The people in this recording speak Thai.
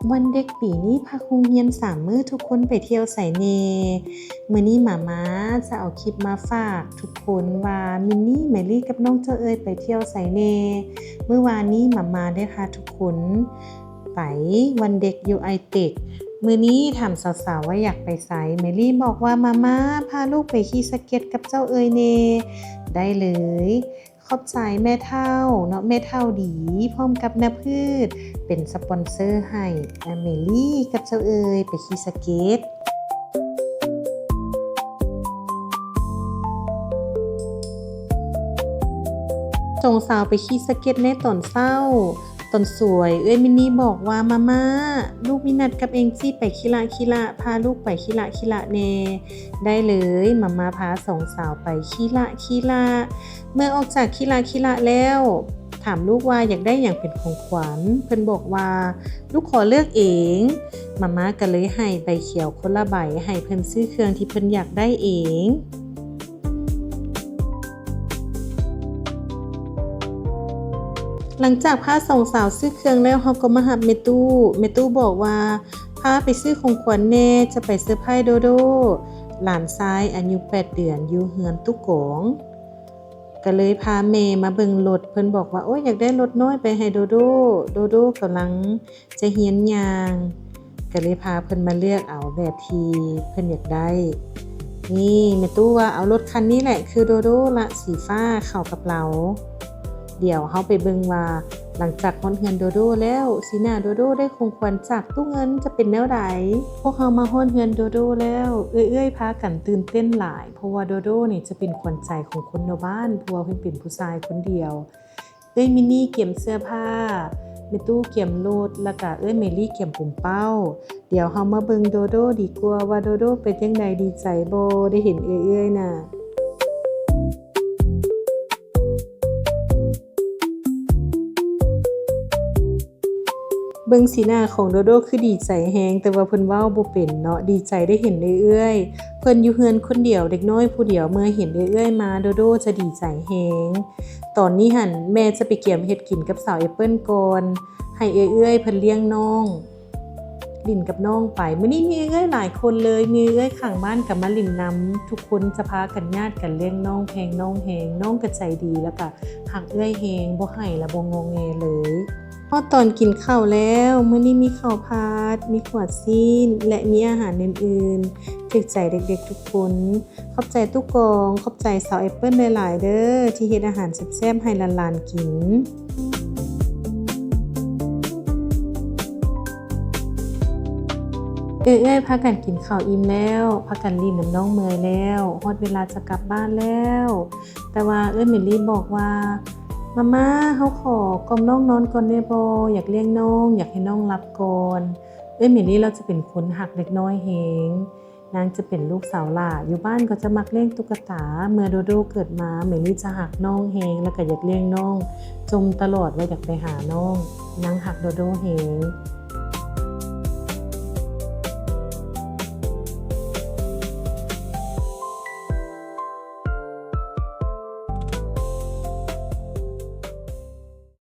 วันเด็กปีนี้พาโรงเรียน3มื้อทุกคนไปเที่ยวไสแหน่มื้อนี้หม่าม้าจะเอาคลิปมาฝากทุกคนว่ามินนี่แมรี่กับน้องเจ้าเอ๋ยไปเที่ยวไสแหน่เมื่อวานนี้หม่าม้าได้พาทุกคนไปวันเด็กอยู่ไอเทคมื้อนี้ถามสาวๆว่าอยากไปไสแมรี่บอกว่าหม่าม้าพาลูกไปขี่สเก็ตกับเจ้าเอ๋ยแหน่ได้เลยขอบใจแม่เฒ่าเนาะแม่เฒ่าดีพร้อมกับน้าพืชเป็นสปอนเซอร์ให้เมลี่กับเจ้าเอ๋ยไปขี่สเก็ตสองสาวไปขี่สเก็ตในตอนเช้าตอนสวยเอ้ยมินนี่บอกว่ามาม่าลูกมีนัดกับเองจี้ไปขี้ละพาลูกไปขี้ละแน่ได้เลยมาม่าพาสองสาวไปขี้ละเมื่อออกจากขี้ละแล้วถามลูกว่าอยากได้อย่างเป็นของขวัญเพิ่นบอกว่าลูกขอเลือกเองมาม่าก็เลยให้ใบเขียวคนละใบให้เพิ่นซื้อเครื่องที่เพิ่นอยากได้เองหลังจากพาสองสาวซื้อเครื่องแล้วเขาก็มาหับเมตู้บอกว่าพาไปซื้อของขวัญแน่จะไปเซอร์ไพรส์โดโดหลานชายอายุ8 เดือนอยู่เฮือนตุกงก็เลยพาแม่มาเบิ่งรถเพิ่นบอกว่าโอ้ยอยากได้รถน้อยไปให้โดโดกำลังจะเฮียนย่างก็เลยพาเพิ่นมาเลือกเอาแบบที่เพิ่นอยากได้นี่แม่ตู้ว่าเอารถคันนี้แหละคือโดโดละสีฟ้าเข้ากับเราเดี๋ยวเฮาไปเบิ่งว่าหลังจากฮอดเฮือนโดโดแล้วสิหน้าโดโดได้ของขวัญจากตู้เงินจะเป็นแนวใดพวกเฮามาฮอดเฮือนโดโดแล้วเอื้อยๆพากันตื่นเต้นหลายเพราะว่าโดโดนี่จะเป็นขวัญใจของคนในบ้านเพราะว่าเพิ่นเป็นผู้ชายคนเดียวมินนี่เก็บเสื้อผ้าแม่ตู้เก็บรถแล้วก็เมลี่เก็บปุ่มเป้าเดี๋ยวเฮามาเบิ่งโดโดดีกว่าว่าโดโดเป็นจังไดดีใจบ่ได้เห็นเอื้อยๆน่ะเบิ่งสีหน้าของโดโดคือดีใจแฮงแต่ว่าเพิ่นเว้าบ่เป็นเนาะดีใจได้เห็นเอื้อยๆเพิ่นอยู่เฮือนคนเดียวเด็กน้อยผู้เดียวเมื่อเห็นเอื้อยๆมาโดโดจะดีใจแฮงตอนนี้หั่นแม่จะไปเกี่ยมเฮ็ดกินกับสาวแอปเปิลก่อนให้เอื้อยๆเพิ่นเลี้ยงน้องลิ้นกับน้องไปมื้อนี้มีเอื้อยหลายคนเลยมีเอื้อยข้างบ้านก็มาลิ้นนำทุกคนจะพากันญาติกันเลี้ยงน้องแพงน้องแฮงน้องก็ใจดีแล้วก็ฮักเอื้อยแฮงบ่ให้และบ่งอแงเลยพอตอนกินข้าวแล้วมื้อนี้มีข้าวผัดมีขวดซีนและมีอาหารอื่นๆถูกใจเด็กๆทุกคนขอบใจตุ๊กกองขอบใจสาวแอปเปิลหลายๆเด้อที่เฮ็ดอาหารแซ่บๆให้หลานๆกินเอ้ยพากันกินข้าวอิ่มแล้วพากันลิ้นน้ำน้องเมยแล้วฮอดเวลาจะกลับบ้านแล้วแต่ว่าเมลี่บอกว่ามาม่าเฮาขอกล่อมน้องนอนก่อนได้บ่อยากเลี้ยงน้องอยากให้น้องหลับก่อนเมลี่เราจะเป็นคนหักเด็กน้อยแฮงนางจะเป็นลูกสาวหล่าอยู่บ้านก็จะมักเล่นตุ๊กตาเมื่อโดโดเกิดมาเมลี่จะหักน้องแฮงแล้วก็อยากเลี้ยงน้องจมตลอดว่าอยากไปหาน้องนางหักโดโดแฮง